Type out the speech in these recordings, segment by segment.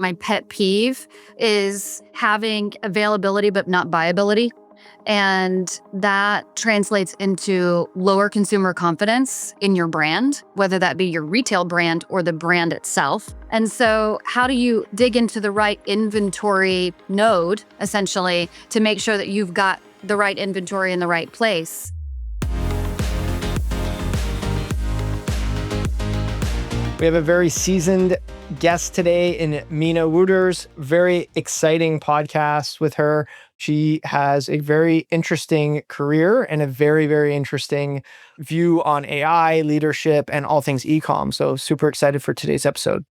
my pet peeve is having availability but not buyability. And that translates into lower consumer confidence in your brand, whether that be your retail brand or the brand itself. And so how do you dig into the right inventory node, essentially, to make sure that you've got the right inventory in the right place? We have a very seasoned guest today in Mina Wooters. Very exciting podcast with her. She has a very interesting career and a very, very interesting view on AI, leadership, and all things e-com. So super excited for today's episode.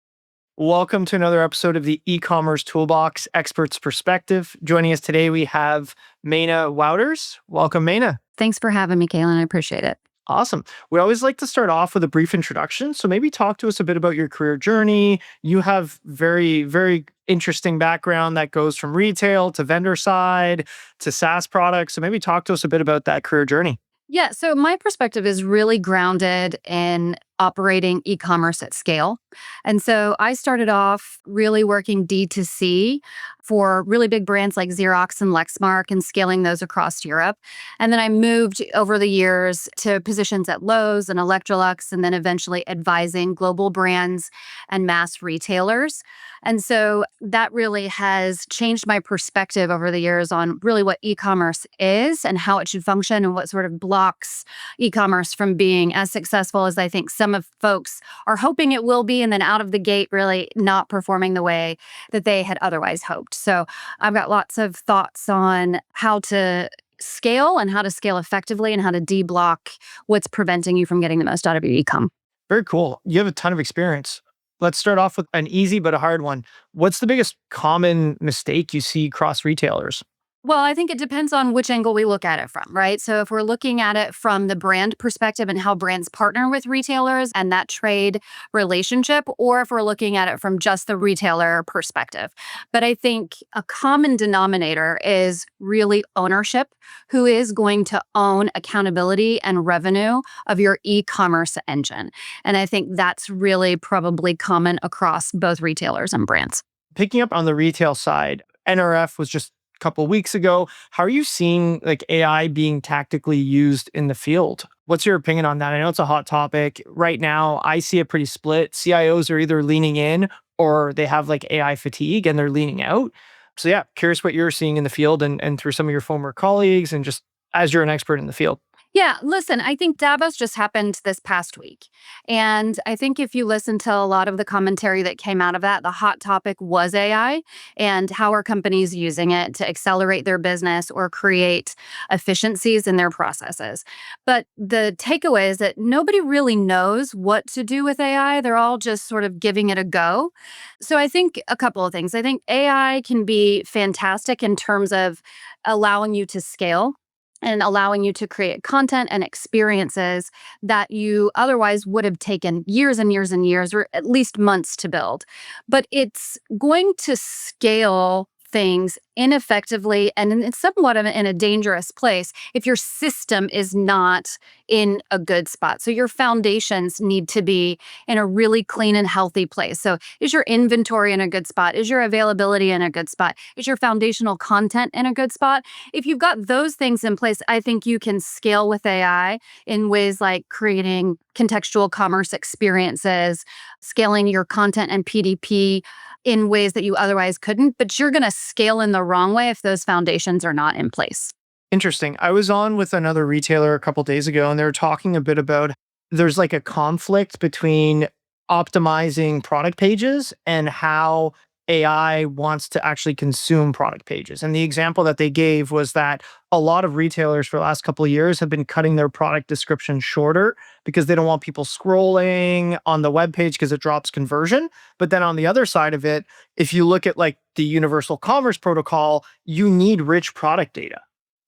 Welcome to another episode of the e-commerce toolbox experts perspective. Joining us today, we have Mina Wouters. Welcome, Mina. Thanks for having me, Kaylin. I appreciate it. Awesome. We always like to start off with a brief introduction. So maybe talk to us a bit about your career journey. You have very, very interesting background that goes from retail to vendor side to SaaS products. So maybe talk to us a bit about that career journey. Yeah, so my perspective is really grounded in operating e-commerce at scale. And so I started off really working D2C for really big brands like Xerox and Lexmark and scaling those across Europe. And then I moved over the years to positions at Lowe's and Electrolux, and then eventually advising global brands and mass retailers. And so that really has changed my perspective over the years on really what e-commerce is and how it should function and what sort of blocks e-commerce from being as successful as I think some of folks are hoping it will be, and then out of the gate really not performing the way that they had otherwise hoped. So I've got lots of thoughts on how to scale and how to scale effectively and how to de-block what's preventing you from getting the most out of your e-com. Very cool. You have a ton of experience. Let's start off with an easy but a hard one. What's the biggest common mistake you see across retailers? Well, I think it depends on which angle we look at it from, right? So if we're looking at it from the brand perspective and how brands partner with retailers and that trade relationship, or if we're looking at it from just the retailer perspective. But I think a common denominator is really ownership. Who is going to own accountability and revenue of your e-commerce engine? And I think that's really probably common across both retailers and brands. Picking up on the retail side, NRF was just couple weeks ago. How are you seeing like AI being tactically used in the field? What's your opinion on that? I know it's a hot topic. Right now, I see it pretty split. CIOs are either leaning in or they have like AI fatigue and they're leaning out. So yeah, curious what you're seeing in the field and through some of your former colleagues and just as you're an expert in the field. Yeah, listen, I think Davos just happened this past week. And I think if you listen to a lot of the commentary that came out of that, the hot topic was AI and how are companies using it to accelerate their business or create efficiencies in their processes. But the takeaway is that nobody really knows what to do with AI. They're all just sort of giving it a go. So I think a couple of things. I think AI can be fantastic in terms of allowing you to scale and allowing you to create content and experiences that you otherwise would have taken years and years and years, or at least months to build. But it's going to scale things ineffectively and it's somewhat in a dangerous place if your system is not in a good spot. So your foundations need to be in a really clean and healthy place. So is your inventory in a good spot? Is your availability in a good spot? Is your foundational content in a good spot? If you've got those things in place, I think you can scale with AI in ways like creating contextual commerce experiences, scaling your content and PDP in ways that you otherwise couldn't, but you're going to scale in the wrong way if those foundations are not in place. Interesting. I was on with another retailer a couple days ago and they were talking a bit about there's like a conflict between optimizing product pages and how AI wants to actually consume product pages. And the example that they gave was that a lot of retailers for the last couple of years have been cutting their product description shorter because they don't want people scrolling on the web page because it drops conversion. But then on the other side of it, if you look at like the Universal Commerce Protocol, you need rich product data.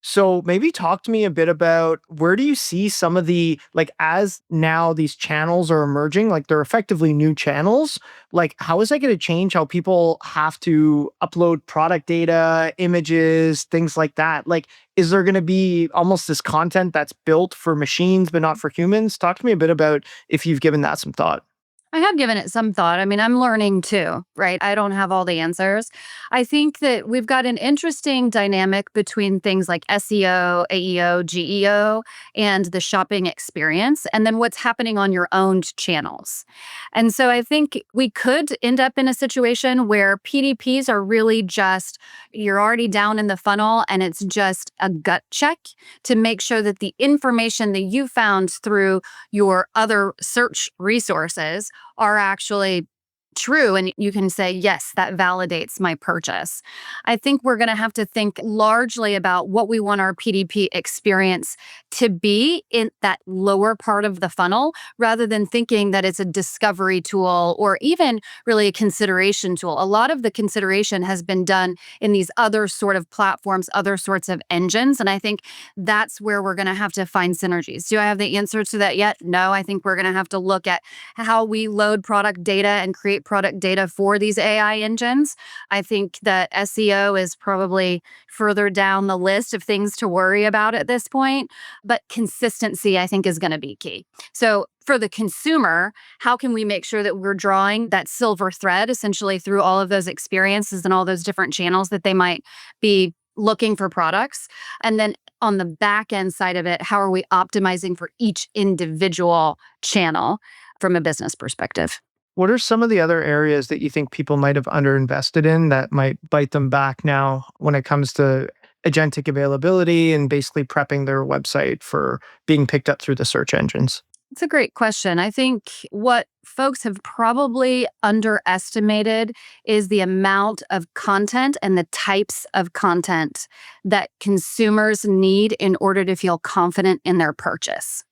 So maybe talk to me a bit about where do you see some of the, like as now these channels are emerging, like they're effectively new channels, like how is that going to change how people have to upload product data, images, things like that? Like, is there going to be almost this content that's built for machines but not for humans? Talk to me a bit about if you've given that some thought. I have given it some thought. I mean, I'm learning too, right? I don't have all the answers. I think that we've got an interesting dynamic between things like SEO, AEO, GEO, and the shopping experience, and then what's happening on your owned channels. And so I think we could end up in a situation where PDPs are really just you're already down in the funnel and it's just a gut check to make sure that the information that you found through your other search resources are actually true. And you can say, yes, that validates my purchase. I think we're going to have to think largely about what we want our PDP experience to be in that lower part of the funnel rather than thinking that it's a discovery tool or even really a consideration tool. A lot of the consideration has been done in these other sort of platforms, other sorts of engines. And I think that's where we're going to have to find synergies. Do I have the answer to that yet? No, I think we're going to have to look at how we load product data and create product data for these AI engines. I think that SEO is probably further down the list of things to worry about at this point, but consistency, I think, is going to be key. So, for the consumer, how can we make sure that we're drawing that silver thread essentially through all of those experiences and all those different channels that they might be looking for products? And then on the back end side of it, how are we optimizing for each individual channel from a business perspective? What are some of the other areas that you think people might have underinvested in that might bite them back now when it comes to agentic availability and basically prepping their website for being picked up through the search engines? It's a great question. I think what folks have probably underestimated is the amount of content and the types of content that consumers need in order to feel confident in their purchase.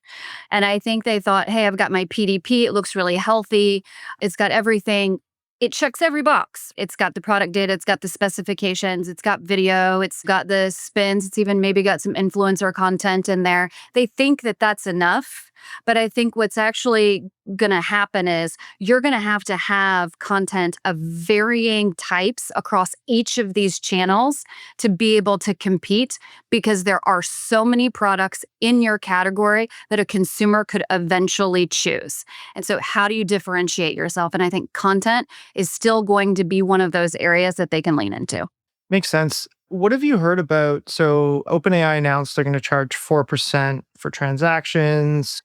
And I think they thought, hey, I've got my PDP. It looks really healthy. It's got everything. It checks every box. It's got the product data. It's got the specifications. It's got video. It's got the spins. It's even maybe got some influencer content in there. They think that that's enough. But I think what's actually going to happen is you're going to have content of varying types across each of these channels to be able to compete because there are so many products in your category that a consumer could eventually choose. And so, how do you differentiate yourself? And I think content is still going to be one of those areas that they can lean into. Makes sense. What have you heard about? So, OpenAI announced they're going to charge 4% for transactions.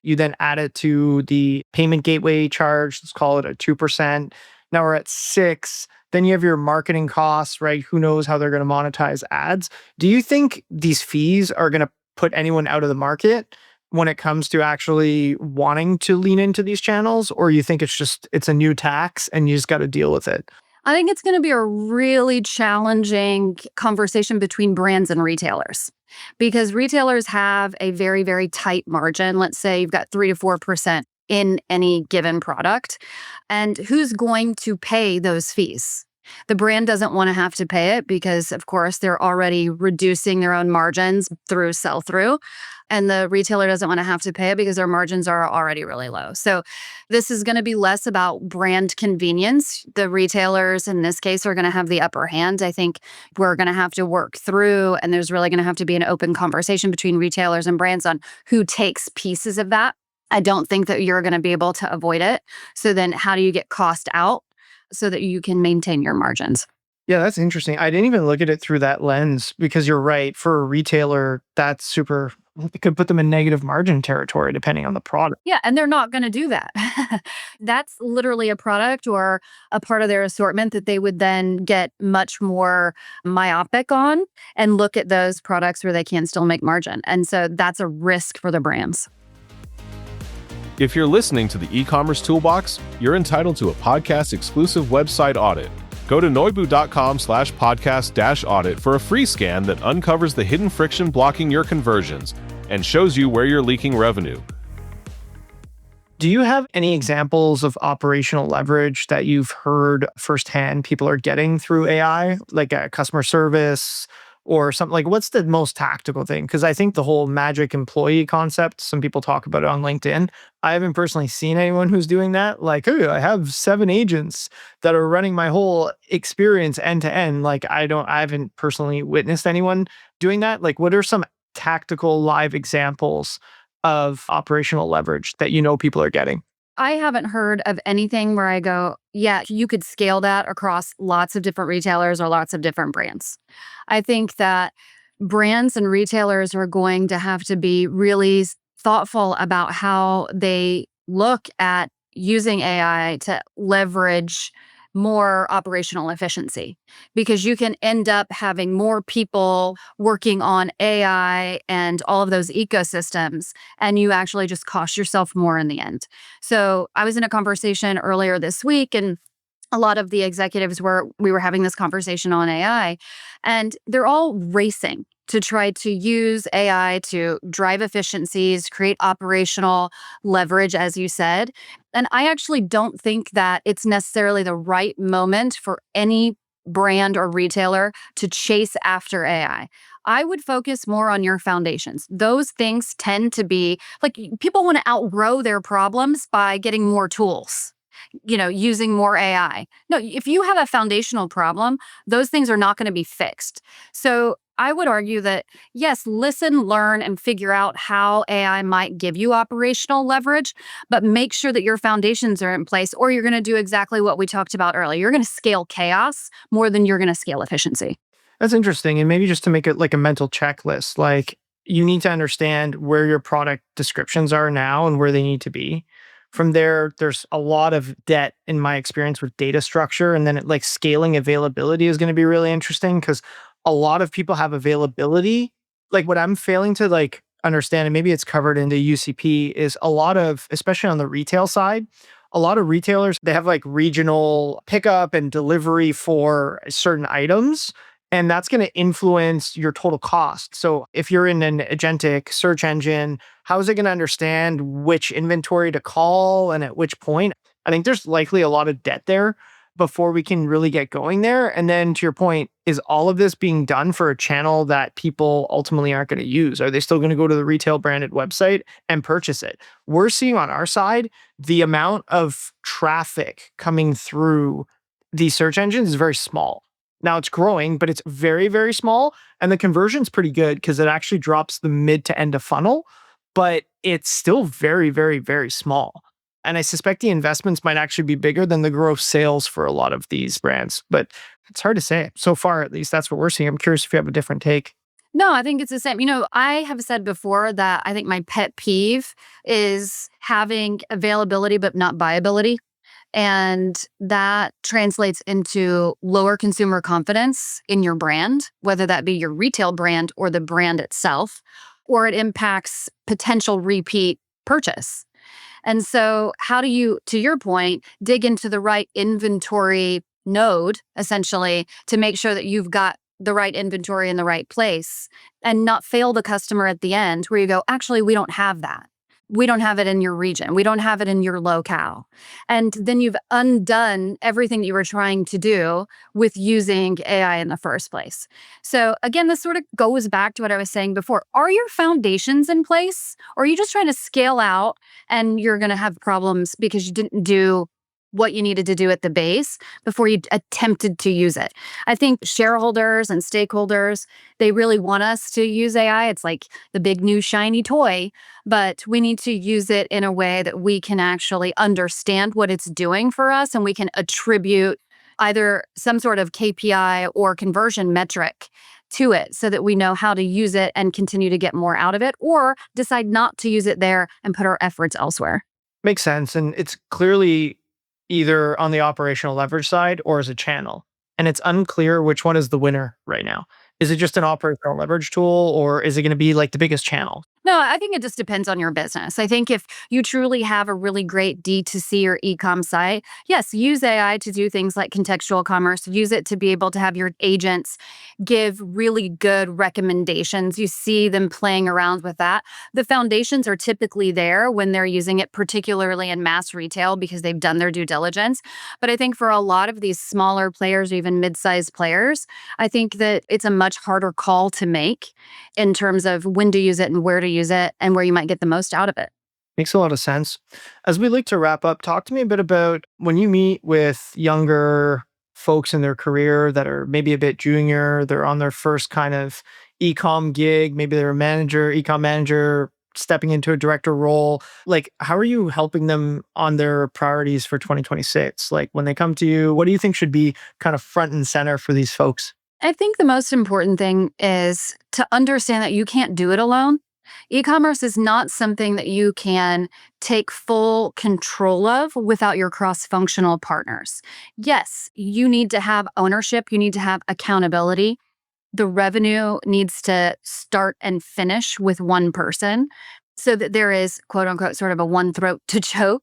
You then add it to the payment gateway charge. Let's call it a 2%. Now we're at 6. Then you have your marketing costs, right? Who knows how they're going to monetize ads? Do you think these fees are going to put anyone out of the market when it comes to actually wanting to lean into these channels? Or you think it's a new tax and you just got to deal with it? I think it's going to be a really challenging conversation between brands and retailers because retailers have a very, very tight margin. Let's say you've got 3 to 4% in any given product. And who's going to pay those fees? The brand doesn't want to have to pay it because, of course, they're already reducing their own margins through sell through. And the retailer doesn't want to have to pay it because their margins are already really low. So, this is going to be less about brand convenience. The retailers in this case are going to have the upper hand. I think we're going to have to work through, and there's really going to have to be an open conversation between retailers and brands on who takes pieces of that. I don't think that you're going to be able to avoid it. So, then how do you get cost out so that you can maintain your margins? Yeah, that's interesting. I didn't even look at it through that lens because you're right. For a retailer, that's super, it could put them in negative margin territory depending on the product. Yeah, and they're not going to do that. That's literally a product or a part of their assortment that they would then get much more myopic on and look at those products where they can still make margin. And so that's a risk for the brands. If you're listening to the e-commerce toolbox, you're entitled to a podcast exclusive website audit. Go to noibu.com/podcast-audit for a free scan that uncovers the hidden friction blocking your conversions and shows you where you're leaking revenue. Do you have any examples of operational leverage that you've heard firsthand people are getting through AI, like a customer service or something? Like, what's the most tactical thing? Because I think the whole magic employee concept, some people talk about it on LinkedIn. I haven't personally seen anyone who's doing that. Like, oh, I have 7 agents that are running my whole experience end to end. Like, I haven't personally witnessed anyone doing that. Like, what are some tactical live examples of operational leverage that people are getting? I haven't heard of anything where I go, yeah, you could scale that across lots of different retailers or lots of different brands. I think that brands and retailers are going to have to be really thoughtful about how they look at using AI to leverage more operational efficiency, because you can end up having more people working on AI and all of those ecosystems, and you actually just cost yourself more in the end. So I was in a conversation earlier this week, and a lot of the executives we were having this conversation on AI, and they're all racing to try to use AI to drive efficiencies, create operational leverage, as you said. And I actually don't think that it's necessarily the right moment for any brand or retailer to chase after AI. I would focus more on your foundations. Those things tend to be like people want to outgrow their problems by getting more tools, using more AI. No, if you have a foundational problem, those things are not going to be fixed. So I would argue that, yes, listen, learn, and figure out how AI might give you operational leverage, but make sure that your foundations are in place, or you're going to do exactly what we talked about earlier. You're going to scale chaos more than you're going to scale efficiency. That's interesting. And maybe just to make it like a mental checklist, like you need to understand where your product descriptions are now and where they need to be. From there, there's a lot of debt in my experience with data structure. And then like scaling availability is going to be really interesting because a lot of people have availability. Like what I'm failing to like understand, and maybe it's covered in the UCP, is a lot of, especially on the retail side, a lot of retailers, they have like regional pickup and delivery for certain items, and that's going to influence your total cost. So if you're in an agentic search engine, how is it going to understand which inventory to call and at which point? I think there's likely a lot of debt there before we can really get going there. And then to your point, is all of this being done for a channel that people ultimately aren't going to use? Are they still going to go to the retail branded website and purchase it? We're seeing on our side, the amount of traffic coming through these search engines is very small. Now it's growing, but it's very, very small. And the conversion's pretty good because it actually drops the mid to end of funnel, but it's still very, very, very small. And I suspect the investments might actually be bigger than the gross sales for a lot of these brands, but it's hard to say. So far, at least, that's what we're seeing. I'm curious if you have a different take. No, I think it's the same. I have said before that I think my pet peeve is having availability but not buyability. And that translates into lower consumer confidence in your brand, whether that be your retail brand or the brand itself, or it impacts potential repeat purchase. And so, how do you, to your point, dig into the right inventory node, essentially, to make sure that you've got the right inventory in the right place and not fail the customer at the end where you go, actually, we don't have that. We don't have it in your region. We don't have it in your locale. And then you've undone everything you were trying to do with using AI in the first place. So again, this sort of goes back to what I was saying before. Are your foundations in place? Or are you just trying to scale out and you're going to have problems because you didn't do what you needed to do at the base before you attempted to use it? I think shareholders and stakeholders, they really want us to use AI. It's like the big new shiny toy, but we need to use it in a way that we can actually understand what it's doing for us, and we can attribute either some sort of KPI or conversion metric to it so that we know how to use it and continue to get more out of it, or decide not to use it there and put our efforts elsewhere. Makes sense. And it's clearly either on the operational leverage side or as a channel. And it's unclear which one is the winner right now. Is it just an operational leverage tool or is it going to be like the biggest channel? No, I think it just depends on your business. I think if you truly have a really great D2C or e-com site, yes, use AI to do things like contextual commerce. Use it to be able to have your agents give really good recommendations. You see them playing around with that. The foundations are typically there when they're using it, particularly in mass retail, because they've done their due diligence. But I think for a lot of these smaller players or even mid-sized players, I think that it's a much harder call to make in terms of when to use it and where to use it and where you might get the most out of it. Makes a lot of sense. As we look to wrap up, talk to me a bit about when you meet with younger folks in their career that are maybe a bit junior, they're on their first kind of e-com gig, maybe they're a manager, e-com manager, stepping into a director role. Like, how are you helping them on their priorities for 2026? Like, when they come to you, what do you think should be kind of front and center for these folks? I think the most important thing is to understand that you can't do it alone. E-commerce is not something that you can take full control of without your cross-functional partners. Yes, you need to have ownership, you need to have accountability. The revenue needs to start and finish with one person so that there is, quote unquote, sort of a one throat to choke.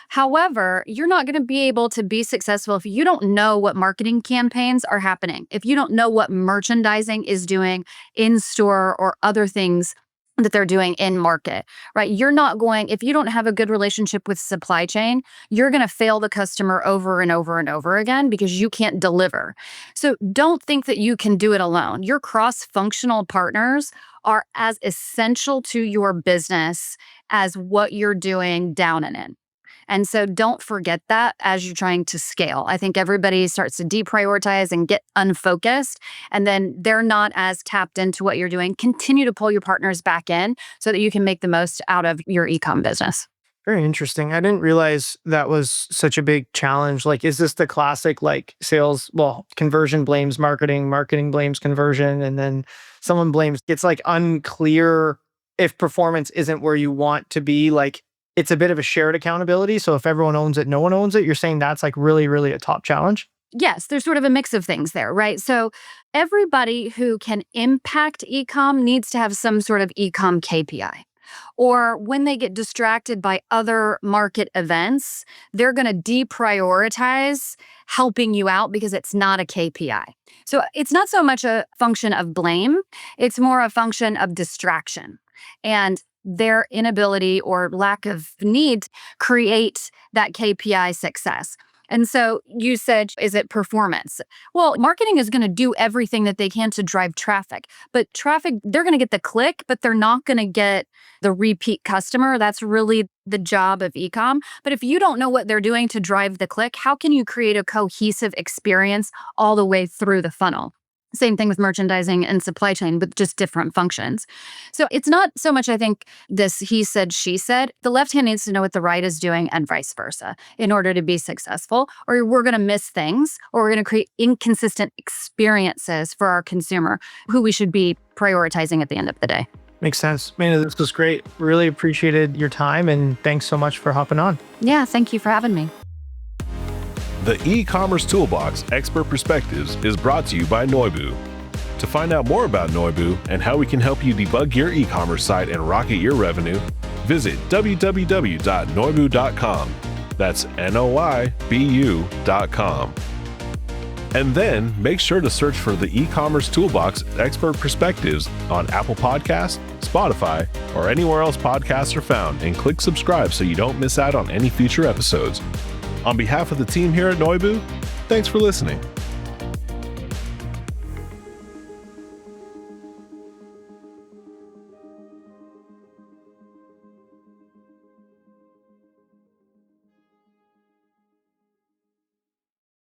However, you're not going to be able to be successful if you don't know what marketing campaigns are happening, if you don't know what merchandising is doing in store or other things that they're doing in market, right? You're not going, if you don't have a good relationship with supply chain, you're going to fail the customer over and over and over again because you can't deliver. So don't think that you can do it alone. Your cross-functional partners are as essential to your business as what you're doing down and in. And so don't forget that as you're trying to scale. I think everybody starts to deprioritize and get unfocused, and then they're not as tapped into what you're doing. Continue to pull your partners back in so that you can make the most out of your e-com business. Very interesting. I didn't realize that was such a big challenge. Like, is this the classic, like, sales, well, conversion blames marketing, marketing blames conversion, and then someone blames, it's like unclear if performance isn't where you want to be. Like, it's a bit of a shared accountability. So if everyone owns it, no one owns it. You're saying that's like really, really a top challenge? Yes, there's sort of a mix of things there, right? So everybody who can impact e-com needs to have some sort of e-com KPI. Or when they get distracted by other market events, they're going to deprioritize helping you out because it's not a KPI. So it's not so much a function of blame, it's more a function of distraction. And their inability or lack of need create that KPI success. And so you said, is it performance? Well, marketing is going to do everything that they can to drive traffic. But traffic, they're going to get the click, but they're not going to get the repeat customer. That's really the job of e-com. But if you don't know what they're doing to drive the click, how can you create a cohesive experience all the way through the funnel? Same thing with merchandising and supply chain, but just different functions. So it's not so much, I think, this he said, she said. The left hand needs to know what the right is doing and vice versa in order to be successful, or we're going to miss things, or we're going to create inconsistent experiences for our consumer who we should be prioritizing at the end of the day. Makes sense. Man, this was great. Really appreciated your time, and thanks so much for hopping on. Yeah, thank you for having me. The e-commerce toolbox Expert Perspectives is brought to you by Noibu. To find out more about Noibu and how we can help you debug your e-commerce site and rocket your revenue, visit www.noibu.com. That's Noibu.com. And then make sure to search for the e-commerce toolbox Expert Perspectives on Apple Podcasts, Spotify, or anywhere else podcasts are found, and click subscribe so you don't miss out on any future episodes. On behalf of the team here at Noibu, thanks for listening.